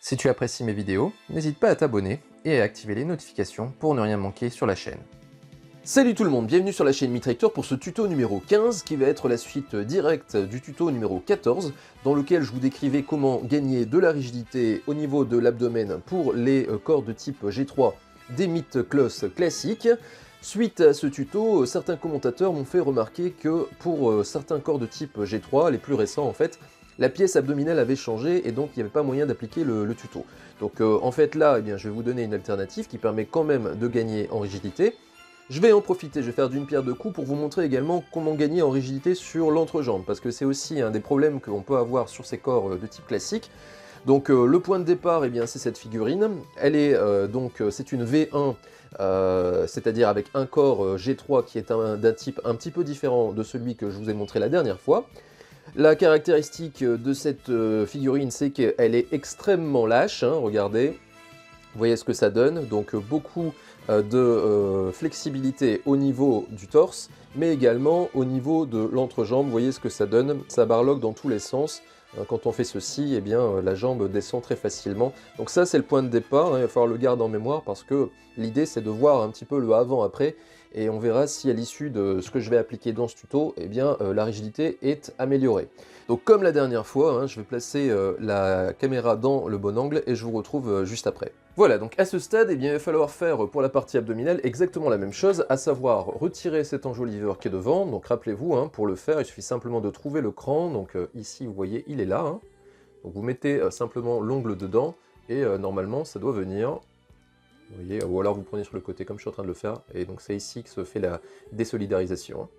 Si tu apprécies mes vidéos, n'hésite pas à t'abonner et à activer les notifications pour ne rien manquer sur la chaîne. Salut tout le monde, bienvenue sur la chaîne Mitractor pour ce tuto numéro 15 qui va être la suite directe du tuto numéro 14 dans lequel je vous décrivais comment gagner de la rigidité au niveau de l'abdomen pour les corps de type G3 des MIT-Kloss classiques. Suite à ce tuto, certains commentateurs m'ont fait remarquer que pour certains corps de type G3, les plus récents en fait, la pièce abdominale avait changé et donc il n'y avait pas moyen d'appliquer le tuto. Donc en fait là, je vais vous donner une alternative qui permet quand même de gagner en rigidité. Je vais en profiter, je vais faire d'une pierre deux coups pour vous montrer également comment gagner en rigidité sur l'entrejambe, parce que c'est aussi un des problèmes qu'on peut avoir sur ces corps de type classique. Donc le point de départ, c'est cette figurine. Elle est c'est une V1, c'est-à-dire avec un corps G3 qui est d'un type un petit peu différent de celui que je vous ai montré la dernière fois. La caractéristique de cette figurine, c'est qu'elle est extrêmement lâche, hein, regardez. Vous voyez ce que ça donne, donc beaucoup de flexibilité au niveau du torse, mais également au niveau de l'entrejambe. Vous voyez ce que ça donne, ça barloque dans tous les sens. Quand on fait ceci, la jambe descend très facilement. Donc ça, c'est le point de départ, hein, il va falloir le garder en mémoire parce que l'idée, c'est de voir un petit peu le avant-après et on verra si à l'issue de ce que je vais appliquer dans ce tuto, la rigidité est améliorée. Donc comme la dernière fois, hein, je vais placer la caméra dans le bon angle et je vous retrouve juste après. Voilà, donc à ce stade, il va falloir faire pour la partie abdominale exactement la même chose, à savoir retirer cet enjoliveur qui est devant. Donc rappelez-vous, hein, pour le faire, il suffit simplement de trouver le cran. Donc ici, vous voyez, il est là. Hein. Donc vous mettez simplement l'ongle dedans et normalement, ça doit venir. Vous voyez, ou alors vous prenez sur le côté comme je suis en train de le faire. Et donc c'est ici que se fait la désolidarisation. Hein.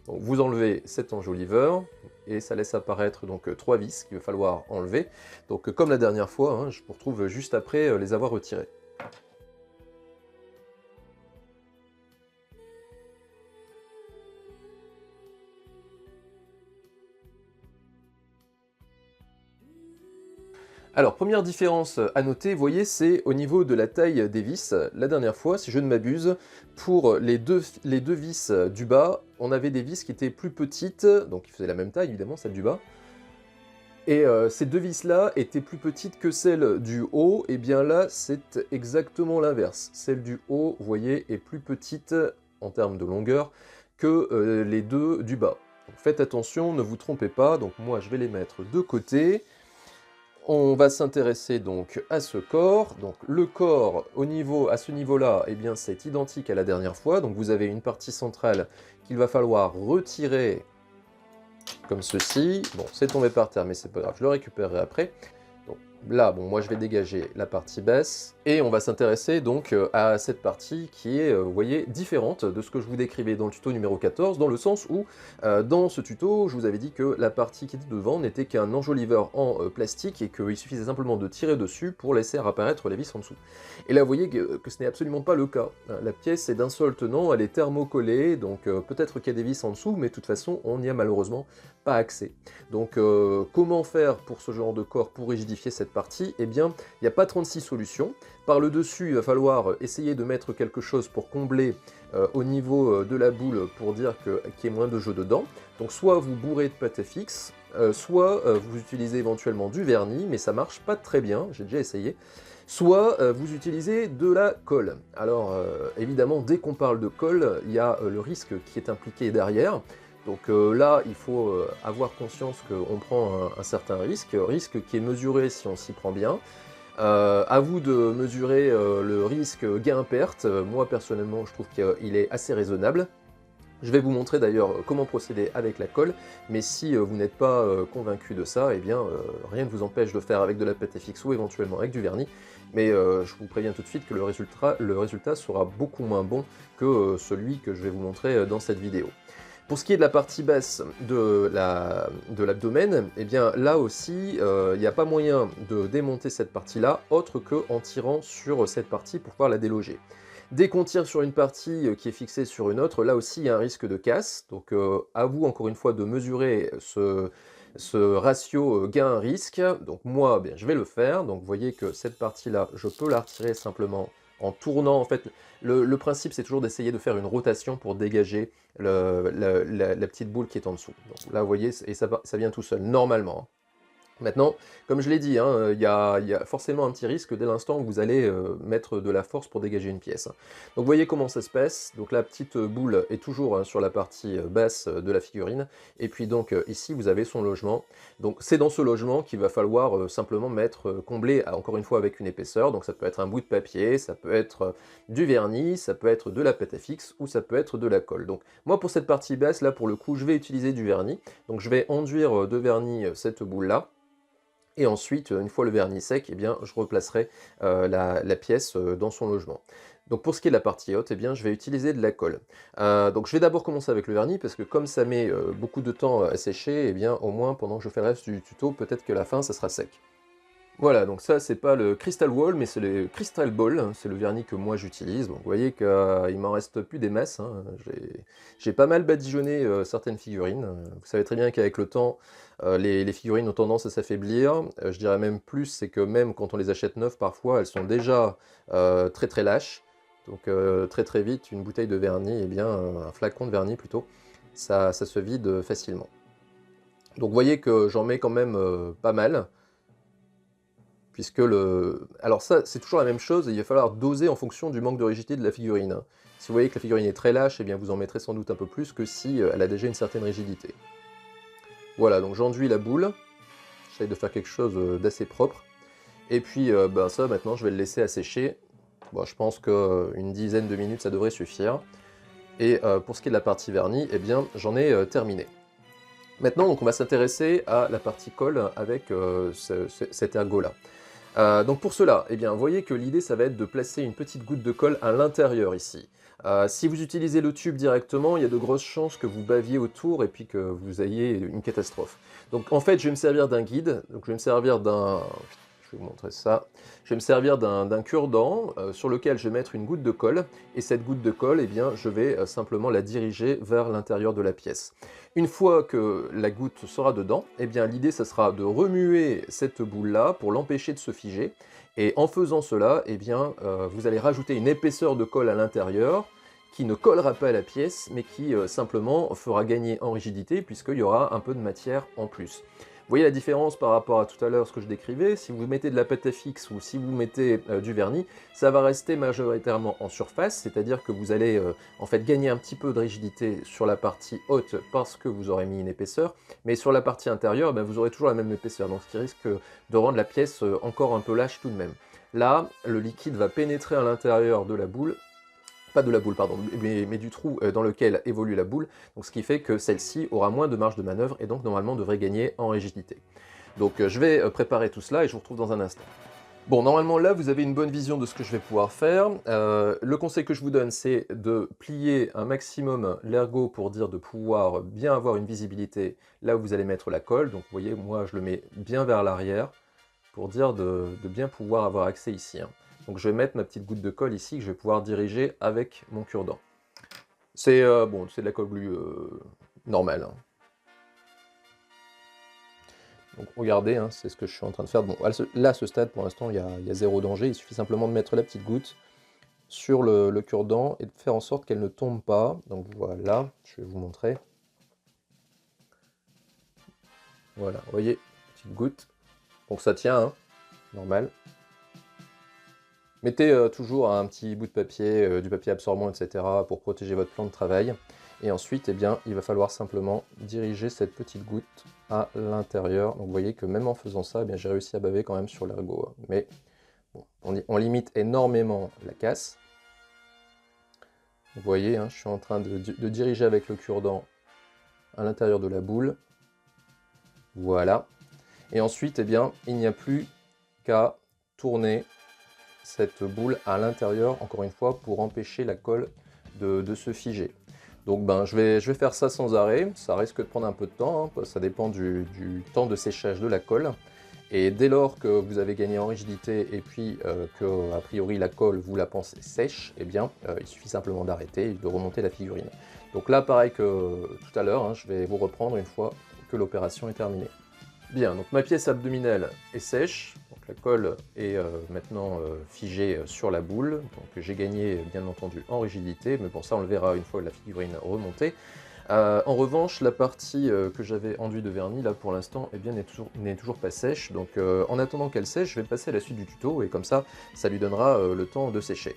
Donc vous enlevez cet enjoliveur et ça laisse apparaître donc 3 vis qu'il va falloir enlever. Donc comme la dernière fois, hein, je vous retrouve juste après les avoir retirés. Alors, première différence à noter, vous voyez, c'est au niveau de la taille des vis. La dernière fois, si je ne m'abuse, pour les deux vis du bas, on avait des vis qui étaient plus petites, donc qui faisaient la même taille, évidemment, celle du bas. Et ces deux vis-là étaient plus petites que celle du haut, et bien là, c'est exactement l'inverse. Celle du haut, vous voyez, est plus petite en termes de longueur que les deux du bas. Donc, faites attention, ne vous trompez pas. Donc moi, je vais les mettre de côté. On va s'intéresser donc à ce corps. Donc le corps à ce niveau-là, c'est identique à la dernière fois. Donc vous avez une partie centrale qu'il va falloir retirer comme ceci. Bon, c'est tombé par terre, mais c'est pas grave, je le récupérerai après. Donc là, moi je vais dégager la partie basse, et on va s'intéresser donc à cette partie qui est, vous voyez, différente de ce que je vous décrivais dans le tuto numéro 14, dans le sens où, dans ce tuto, je vous avais dit que la partie qui était devant n'était qu'un enjoliveur en plastique, et qu'il suffisait simplement de tirer dessus pour laisser apparaître les vis en dessous. Et là, vous voyez que ce n'est absolument pas le cas. La pièce est d'un seul tenant, elle est thermocollée, donc peut-être qu'il y a des vis en dessous, mais de toute façon, on n'y a malheureusement pas accès. Donc comment faire pour ce genre de corps pour rigidifier cette partie? Il n'y a pas 36 solutions. Par le dessus, il va falloir essayer de mettre quelque chose pour combler au niveau de la boule pour dire qu'il y ait moins de jeu dedans. Donc soit vous bourrez de pâte FX, soit vous utilisez éventuellement du vernis, mais ça marche pas très bien, j'ai déjà essayé. Soit vous utilisez de la colle. Alors évidemment, dès qu'on parle de colle, il y a le risque qui est impliqué derrière. Donc là, il faut avoir conscience qu'on prend un certain risque qui est mesuré si on s'y prend bien. À vous de mesurer le risque gain-perte. Moi, personnellement, je trouve qu'il est assez raisonnable. Je vais vous montrer d'ailleurs comment procéder avec la colle, mais si vous n'êtes pas convaincu de ça, rien ne vous empêche de faire avec de la pâte FX ou éventuellement avec du vernis, mais je vous préviens tout de suite que le résultat sera beaucoup moins bon que celui que je vais vous montrer dans cette vidéo. Pour ce qui est de la partie basse de l'abdomen, là aussi, il n'y a pas moyen de démonter cette partie-là, autre qu'en tirant sur cette partie pour pouvoir la déloger. Dès qu'on tire sur une partie qui est fixée sur une autre, là aussi il y a un risque de casse, donc à vous encore une fois de mesurer ce ratio gain-risque. Donc moi, je vais le faire, donc vous voyez que cette partie-là, je peux la retirer simplement en tournant. En fait, le principe c'est toujours d'essayer de faire une rotation pour dégager la petite boule qui est en dessous. Donc là vous voyez, et ça vient tout seul, normalement. Maintenant, comme je l'ai dit, hein, il y a forcément un petit risque dès l'instant où vous allez mettre de la force pour dégager une pièce. Donc vous voyez comment ça se passe. Donc la petite boule est toujours sur la partie basse de la figurine. Et puis donc ici, vous avez son logement. Donc c'est dans ce logement qu'il va falloir simplement mettre, combler, encore une fois, avec une épaisseur. Donc ça peut être un bout de papier, ça peut être du vernis, ça peut être de la pâte à fixe ou ça peut être de la colle. Donc moi, pour cette partie basse, là, pour le coup, je vais utiliser du vernis. Donc je vais enduire de vernis cette boule-là. Et ensuite, une fois le vernis sec, eh bien, je replacerai la pièce dans son logement. Donc pour ce qui est de la partie haute, eh bien, je vais utiliser de la colle. Donc je vais d'abord commencer avec le vernis, parce que comme ça met beaucoup de temps à sécher, eh bien, au moins pendant que je fais le reste du tuto, peut-être que la fin, ça sera sec. Voilà, donc ça, c'est pas le Crystal Wall, mais c'est le Crystal Ball, hein, c'est le vernis que moi j'utilise. Donc vous voyez qu'il m'en reste plus des masses, hein. J'ai pas mal badigeonné certaines figurines. Vous savez très bien qu'avec le temps, les figurines ont tendance à s'affaiblir. Je dirais même plus, c'est que même quand on les achète neuves, parfois, elles sont déjà très très lâches. Donc très très vite, une bouteille de vernis, eh bien, un flacon de vernis plutôt, ça se vide facilement. Donc vous voyez que j'en mets quand même pas mal. Puisque le... Alors ça, c'est toujours la même chose, il va falloir doser en fonction du manque de rigidité de la figurine, hein. Si vous voyez que la figurine est très lâche, eh bien vous en mettrez sans doute un peu plus que si elle a déjà une certaine rigidité. Voilà, donc j'enduis la boule, j'essaye de faire quelque chose d'assez propre, et puis ben ça, maintenant, je vais le laisser assécher. Bon, je pense qu'une dizaine de minutes, ça devrait suffire. Et pour ce qui est de la partie vernis, eh bien, j'en ai terminé. Maintenant, donc, on va s'intéresser à la partie colle avec cet ergot-là. Donc pour cela, eh bien, vous voyez que l'idée, ça va être de placer une petite goutte de colle à l'intérieur ici. Si vous utilisez le tube directement, il y a de grosses chances que vous baviez autour et puis que vous ayez une catastrophe. Donc en fait, je vais me servir d'un guide, donc je vais me servir d'un... Je vais vous montrer ça. Je vais me servir d'un cure-dent sur lequel je vais mettre une goutte de colle, et cette goutte de colle, eh bien, je vais simplement la diriger vers l'intérieur de la pièce. Une fois que la goutte sera dedans, eh bien, l'idée, ça sera de remuer cette boule-là pour l'empêcher de se figer, et en faisant cela, eh bien, vous allez rajouter une épaisseur de colle à l'intérieur, qui ne collera pas à la pièce, mais qui simplement fera gagner en rigidité, puisqu'il y aura un peu de matière en plus. Vous voyez la différence par rapport à tout à l'heure, ce que je décrivais. Si vous mettez de la pâte à fixe ou si vous mettez du vernis, ça va rester majoritairement en surface, c'est-à-dire que vous allez en fait gagner un petit peu de rigidité sur la partie haute parce que vous aurez mis une épaisseur, mais sur la partie intérieure, ben, vous aurez toujours la même épaisseur, donc ce qui risque de rendre la pièce encore un peu lâche tout de même. Là, le liquide va pénétrer à l'intérieur de la boule, pas de la boule, pardon, mais du trou dans lequel évolue la boule, donc ce qui fait que celle-ci aura moins de marge de manœuvre et donc normalement devrait gagner en rigidité. Donc je vais préparer tout cela et je vous retrouve dans un instant. Bon, normalement là vous avez une bonne vision de ce que je vais pouvoir faire. Le conseil que je vous donne, c'est de plier un maximum l'ergot pour dire de pouvoir bien avoir une visibilité là où vous allez mettre la colle. Donc vous voyez, moi je le mets bien vers l'arrière pour dire de bien pouvoir avoir accès ici, hein. Donc je vais mettre ma petite goutte de colle ici que je vais pouvoir diriger avec mon cure-dent. C'est bon, c'est de la colle glue normale, hein. Donc regardez, hein, c'est ce que je suis en train de faire. Bon, là, à ce stade, pour l'instant, il y a zéro danger. Il suffit simplement de mettre la petite goutte sur le cure-dent et de faire en sorte qu'elle ne tombe pas. Donc voilà, je vais vous montrer. Voilà, vous voyez, petite goutte. Donc ça tient, hein, normal. Mettez toujours un petit bout de papier, du papier absorbant, etc. pour protéger votre plan de travail. Et ensuite, eh bien, il va falloir simplement diriger cette petite goutte à l'intérieur. Donc vous voyez que même en faisant ça, eh bien, j'ai réussi à baver quand même sur l'ergot, hein. Mais bon, on limite énormément la casse. Vous voyez, hein, je suis en train de diriger avec le cure-dent à l'intérieur de la boule. Voilà. Et ensuite, eh bien, il n'y a plus qu'à tourner cette boule à l'intérieur, encore une fois, pour empêcher la colle de se figer. Donc ben, je vais faire ça sans arrêt, ça risque de prendre un peu de temps, hein, ça dépend du temps de séchage de la colle. Et dès lors que vous avez gagné en rigidité et puis que a priori la colle, vous la pensez sèche, eh bien il suffit simplement d'arrêter et de remonter la figurine. Donc là, pareil que tout à l'heure, hein, je vais vous reprendre une fois que l'opération est terminée. Bien, donc ma pièce abdominale est sèche, donc la colle est maintenant figée sur la boule, donc j'ai gagné bien entendu en rigidité, mais bon ça on le verra une fois la figurine remontée. En revanche, la partie que j'avais enduit de vernis, là pour l'instant, eh bien, n'est toujours pas sèche. Donc en attendant qu'elle sèche, je vais passer à la suite du tuto et comme ça lui donnera le temps de sécher.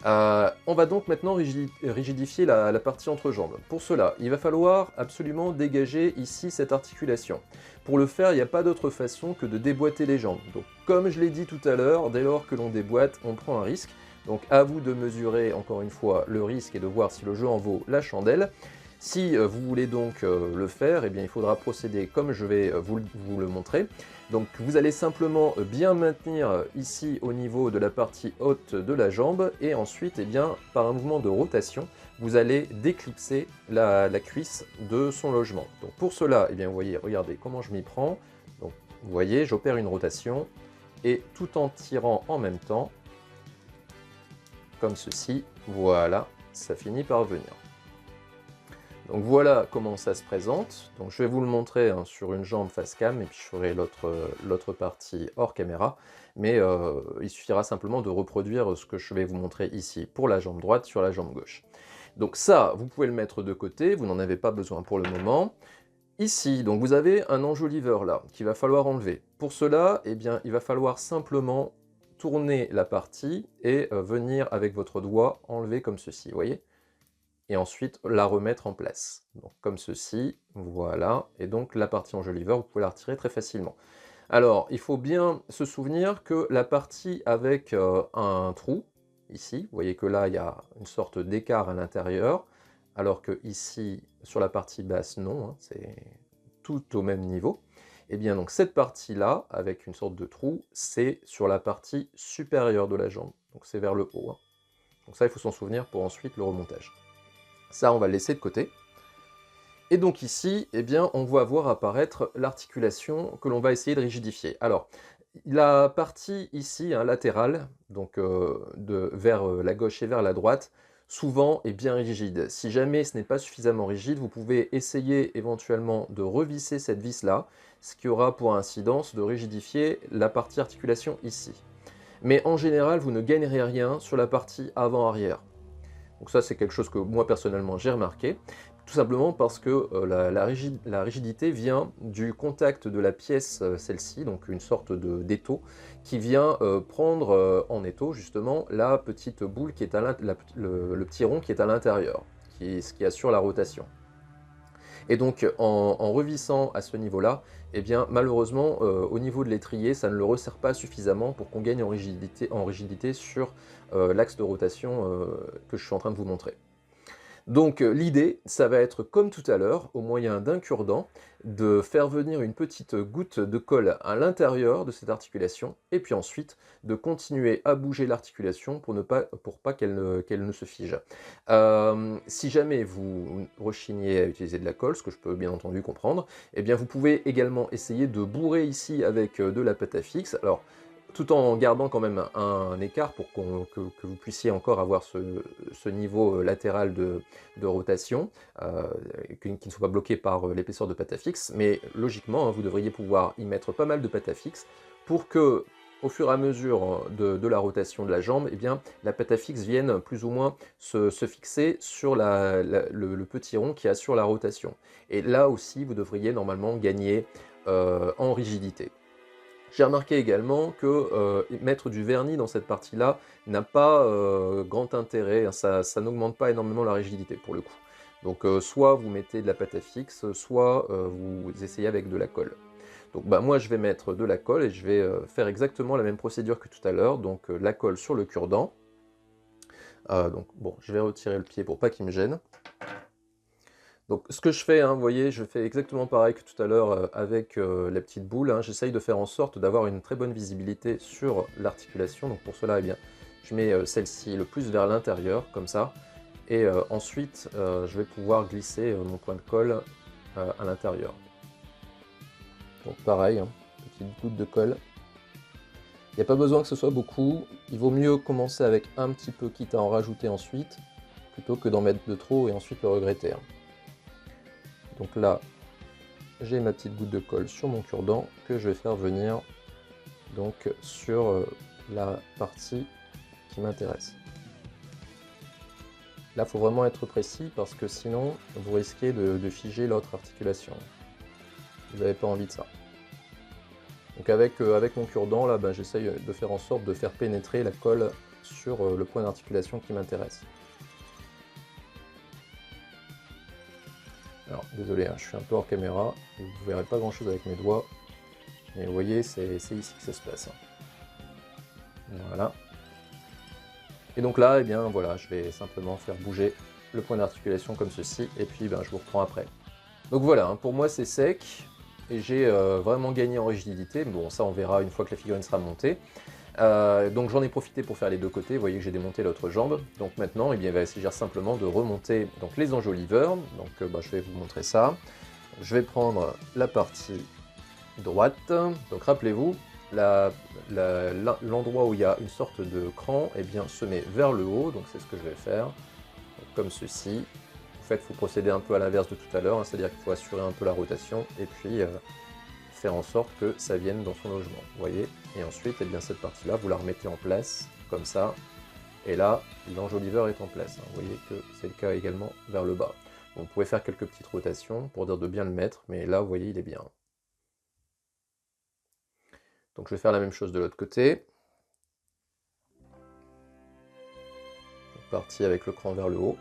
On va donc maintenant rigidifier la partie entrejambe. Pour cela, il va falloir absolument dégager ici cette articulation. Pour le faire, il n'y a pas d'autre façon que de déboîter les jambes. Donc comme je l'ai dit tout à l'heure, dès lors que l'on déboîte, on prend un risque. Donc à vous de mesurer encore une fois le risque et de voir si le jeu en vaut la chandelle. Si vous voulez donc le faire, eh bien, il faudra procéder comme je vais vous le montrer. Donc vous allez simplement bien maintenir ici au niveau de la partie haute de la jambe et ensuite, eh bien, par un mouvement de rotation, vous allez déclipser la cuisse de son logement. Donc pour cela, eh bien, vous voyez, regardez comment je m'y prends. Donc vous voyez, j'opère une rotation et tout en tirant en même temps, comme ceci, voilà, ça finit par venir. Donc voilà comment ça se présente. Donc je vais vous le montrer hein, sur une jambe face cam et puis je ferai l'autre partie hors caméra. Mais il suffira simplement de reproduire ce que je vais vous montrer ici pour la jambe droite sur la jambe gauche. Donc ça, vous pouvez le mettre de côté, vous n'en avez pas besoin pour le moment. Ici, donc vous avez un enjoliveur là qu'il va falloir enlever. Pour cela, eh bien, il va falloir simplement tourner la partie et venir avec votre doigt enlever comme ceci, vous voyez ? Et ensuite la remettre en place. Donc comme ceci, voilà, et donc la partie enjoliveur, vous pouvez la retirer très facilement. Alors, il faut bien se souvenir que la partie avec un trou, ici, vous voyez que là, il y a une sorte d'écart à l'intérieur, alors que ici, sur la partie basse, non, hein, c'est tout au même niveau. Et bien donc cette partie-là, avec une sorte de trou, c'est sur la partie supérieure de la jambe, donc c'est vers le haut. Hein. Donc ça, il faut s'en souvenir pour ensuite le remontage. Ça, on va le laisser de côté. Et donc ici, eh bien, on va voir apparaître l'articulation que l'on va essayer de rigidifier. Alors, la partie ici, hein, latérale, donc vers la gauche et vers la droite, souvent est bien rigide. Si jamais ce n'est pas suffisamment rigide, vous pouvez essayer éventuellement de revisser cette vis-là, ce qui aura pour incidence de rigidifier la partie articulation ici. Mais en général, vous ne gagnerez rien sur la partie avant-arrière. Donc ça, c'est quelque chose que moi, personnellement, j'ai remarqué, tout simplement parce que la rigidité vient du contact de la pièce, celle-ci, donc une sorte d'étau, qui vient prendre en étau, justement, la petite boule qui est à le petit rond qui est à l'intérieur, ce qui assure la rotation. Et donc, en revissant à ce niveau-là, eh bien, malheureusement, au niveau de l'étrier, ça ne le resserre pas suffisamment pour qu'on gagne en rigidité sur l'axe de rotation que je suis en train de vous montrer. Donc l'idée, ça va être comme tout à l'heure, au moyen d'un cure-dent, de faire venir une petite goutte de colle à l'intérieur de cette articulation, et puis ensuite de continuer à bouger l'articulation pour pas qu'elle ne se fige. Si jamais vous rechignez à utiliser de la colle, ce que je peux bien entendu comprendre, eh bien vous pouvez également essayer de bourrer ici avec de la pâte à fixe. Alors, tout en gardant quand même un écart pour que vous puissiez encore avoir ce niveau latéral de rotation, qui ne soit pas bloqué par l'épaisseur de pâte à fixe, mais logiquement, hein, vous devriez pouvoir y mettre pas mal de pâte à fixe pour que, au fur et à mesure de la rotation de la jambe, eh bien, la pâte à fixe vienne plus ou moins se fixer sur le petit rond qui assure la rotation. Et là aussi, vous devriez normalement gagner en rigidité. J'ai remarqué également que mettre du vernis dans cette partie-là n'a pas grand intérêt, hein, ça n'augmente pas énormément la rigidité pour le coup. Donc soit vous mettez de la pâte à fixe, soit vous essayez avec de la colle. Donc bah, moi je vais mettre de la colle et je vais faire exactement la même procédure que tout à l'heure, donc la colle sur le cure-dent. Donc bon, je vais retirer le pied pour pas qu'il me gêne. Donc ce que je fais, hein, vous voyez, je fais exactement pareil que tout à l'heure avec la petite boule. Hein. J'essaye de faire en sorte d'avoir une très bonne visibilité sur l'articulation. Donc pour cela, eh bien, je mets celle-ci le plus vers l'intérieur, comme ça. Et ensuite, je vais pouvoir glisser mon point de colle à l'intérieur. Donc pareil, hein, petite goutte de colle. Il n'y a pas besoin que ce soit beaucoup. Il vaut mieux commencer avec un petit peu, quitte à en rajouter ensuite, plutôt que d'en mettre de trop et ensuite le regretter. Hein. Donc là, j'ai ma petite goutte de colle sur mon cure-dent que je vais faire venir donc sur la partie qui m'intéresse. Là, il faut vraiment être précis parce que sinon, vous risquez de figer l'autre articulation. Vous n'avez pas envie de ça. Donc avec mon cure-dent, là, ben, j'essaye de faire en sorte de faire pénétrer la colle sur le point d'articulation qui m'intéresse. Alors, désolé, hein, je suis un peu hors caméra, vous ne verrez pas grand chose avec mes doigts, mais vous voyez, c'est ici que ça se passe. Voilà. Et donc là, eh bien, voilà, je vais simplement faire bouger le point d'articulation comme ceci, et puis ben, je vous reprends après. Donc voilà, hein, pour moi c'est sec, et j'ai vraiment gagné en rigidité. Bon, ça on verra une fois que la figurine sera montée. Donc j'en ai profité pour faire les deux côtés, vous voyez que j'ai démonté l'autre jambe. Donc maintenant, eh bien, il va s'agir simplement de remonter donc, les enjoliveurs. Donc je vais vous montrer ça. Je vais prendre la partie droite. Donc rappelez-vous, l'endroit où il y a une sorte de cran, eh bien, se met vers le haut. Donc c'est ce que je vais faire, donc, comme ceci. En fait, il faut procéder un peu à l'inverse de tout à l'heure, hein, c'est-à-dire qu'il faut assurer un peu la rotation et puis faire en sorte que ça vienne dans son logement, vous voyez. Et ensuite, eh bien, cette partie-là, vous la remettez en place, comme ça, et là, l'enjoliveur est en place. Hein. Vous voyez que c'est le cas également vers le bas. Bon, vous pouvez faire quelques petites rotations pour dire de bien le mettre, mais là, vous voyez, il est bien. Donc je vais faire la même chose de l'autre côté. Partie avec le cran vers le haut.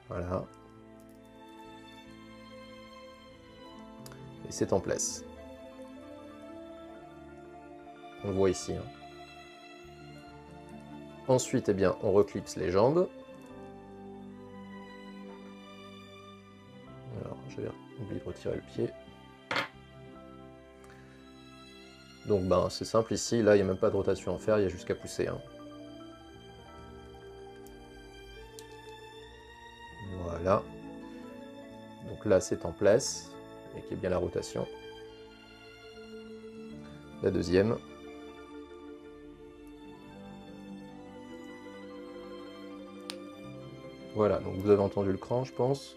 Voilà. Et c'est en place. On le voit ici. Hein. Ensuite, eh bien, on reclipse les jambes. Alors, j'avais oublié de retirer le pied. Donc, ben, c'est simple ici. Là, il n'y a même pas de rotation à faire, il y a juste qu'à pousser. Hein. Voilà. Donc là, c'est en place. Et qu'il y ait bien la rotation. La deuxième. Voilà, donc vous avez entendu le cran, je pense.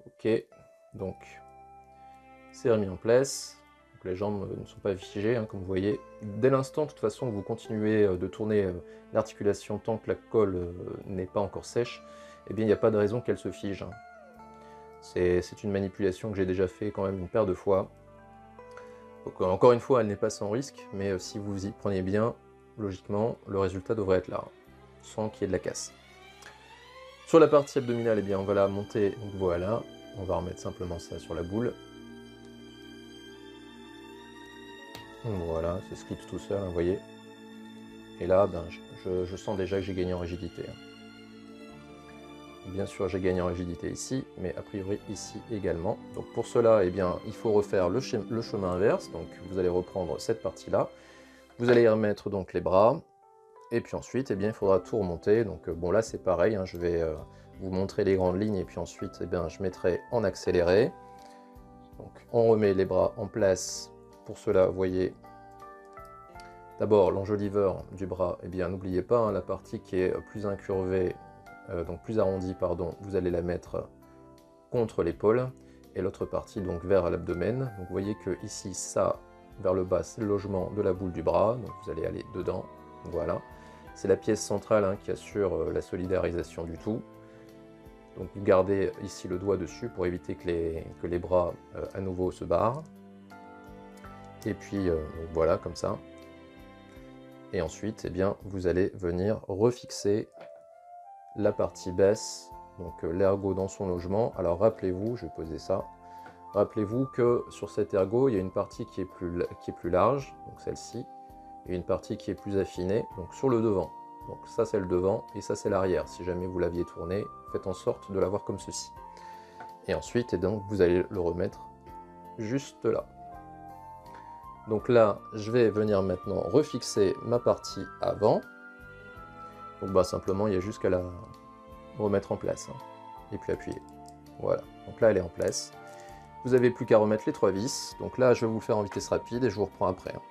Ok, donc c'est remis en place. Donc, les jambes ne sont pas figées, hein, comme vous voyez. Dès l'instant, de toute façon, que vous continuez de tourner l'articulation tant que la colle n'est pas encore sèche, eh bien, il n'y a pas de raison qu'elle se fige. Hein. C'est une manipulation que j'ai déjà fait quand même une paire de fois. Donc, encore une fois, elle n'est pas sans risque, mais si vous y prenez bien, logiquement, le résultat devrait être là, hein, sans qu'il y ait de la casse. Sur la partie abdominale, eh bien, on va la monter, donc voilà. On va remettre simplement ça sur la boule. Voilà, ça se clipse tout seul, hein, vous voyez. Et là, ben, je sens déjà que j'ai gagné en rigidité. Hein. Bien sûr, j'ai gagné en rigidité ici, mais a priori ici également. Donc pour cela, eh bien, il faut refaire le chemin inverse. Donc vous allez reprendre cette partie-là. Vous allez y remettre donc les bras. Et puis ensuite, eh bien, il faudra tout remonter. Donc bon, là c'est pareil, hein, je vais vous montrer les grandes lignes. Et puis ensuite, eh bien, je mettrai en accéléré. Donc on remet les bras en place. Pour cela, vous voyez, d'abord l'enjoliveur du bras, eh bien, n'oubliez pas, hein, la partie qui est plus incurvée, donc plus arrondie, pardon, vous allez la mettre contre l'épaule, et l'autre partie donc vers l'abdomen. Donc vous voyez que ici, ça, vers le bas, c'est le logement de la boule du bras, donc vous allez aller dedans, voilà. C'est la pièce centrale hein, qui assure la solidarisation du tout. Donc vous gardez ici le doigt dessus pour éviter que les bras à nouveau se barrent. Et puis voilà, comme ça. Et ensuite, eh bien, vous allez venir refixer la partie basse, donc l'ergot dans son logement. Alors rappelez-vous, je vais poser ça, rappelez-vous que sur cet ergot, il y a une partie qui est plus large, donc celle-ci, et une partie qui est plus affinée, donc sur le devant. Donc ça c'est le devant, et ça c'est l'arrière. Si jamais vous l'aviez tourné, faites en sorte de l'avoir comme ceci. Et ensuite, et donc, vous allez le remettre juste là. Donc là, je vais venir maintenant refixer ma partie avant. Donc bah, simplement, il y a juste qu'à la remettre en place. Hein, et puis appuyer. Voilà. Donc là, elle est en place. Vous n'avez plus qu'à remettre les 3 vis. Donc là, je vais vous le faire en vitesse rapide et je vous reprends après. Hein.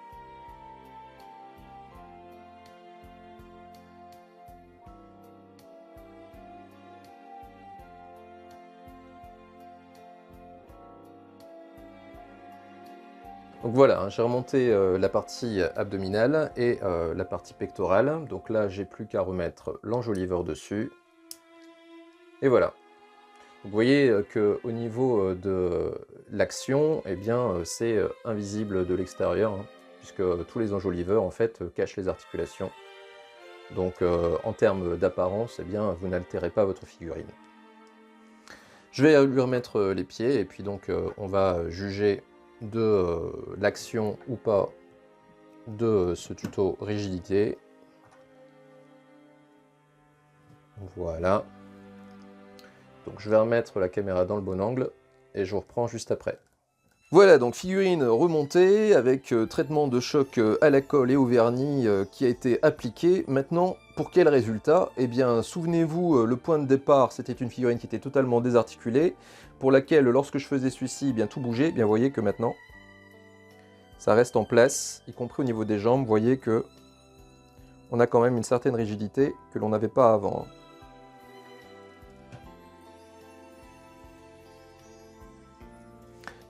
Donc voilà, hein, j'ai remonté la partie abdominale et la partie pectorale. Donc là, j'ai plus qu'à remettre l'enjoliveur dessus. Et voilà. Vous voyez qu'au niveau de l'action, eh bien, c'est invisible de l'extérieur, hein, puisque tous les enjoliveurs, en fait, cachent les articulations. Donc, en termes d'apparence, eh bien, vous n'altérez pas votre figurine. Je vais lui remettre les pieds, et puis donc, on va juger de l'action ou pas de ce tuto rigidité. Voilà. Donc je vais remettre la caméra dans le bon angle et je vous reprends juste après. Voilà, donc figurine remontée avec traitement de choc à la colle et au vernis qui a été appliqué. Maintenant, pour quel résultat? Eh bien, souvenez-vous, le point de départ, c'était une figurine qui était totalement désarticulée, pour laquelle, lorsque je faisais celui-ci, eh bien tout bougeait. Eh bien, vous voyez que maintenant, ça reste en place, y compris au niveau des jambes. Vous voyez que on a quand même une certaine rigidité que l'on n'avait pas avant.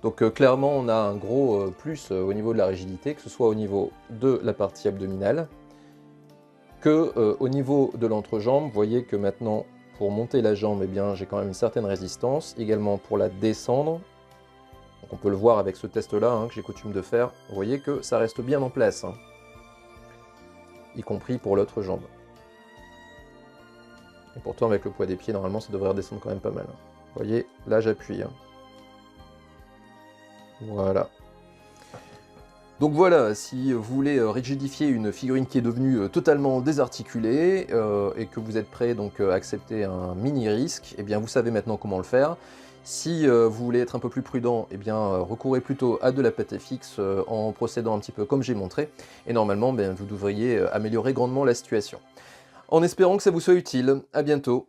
Donc clairement, on a un gros plus au niveau de la rigidité, que ce soit au niveau de la partie abdominale, que au niveau de l'entrejambe. Vous voyez que maintenant, pour monter la jambe, eh bien, j'ai quand même une certaine résistance. Également pour la descendre, donc on peut le voir avec ce test-là hein, que j'ai coutume de faire. Vous voyez que ça reste bien en place, hein, y compris pour l'autre jambe. Et pourtant, avec le poids des pieds, normalement, ça devrait redescendre quand même pas mal. Vous voyez, là j'appuie. Hein. Voilà. Donc voilà, si vous voulez rigidifier une figurine qui est devenue totalement désarticulée et que vous êtes prêt donc à accepter un mini risque, eh bien vous savez maintenant comment le faire. Si vous voulez être un peu plus prudent, eh bien recourez plutôt à de la pâte fixe en procédant un petit peu comme j'ai montré. Et normalement, vous devriez améliorer grandement la situation. En espérant que ça vous soit utile, à bientôt.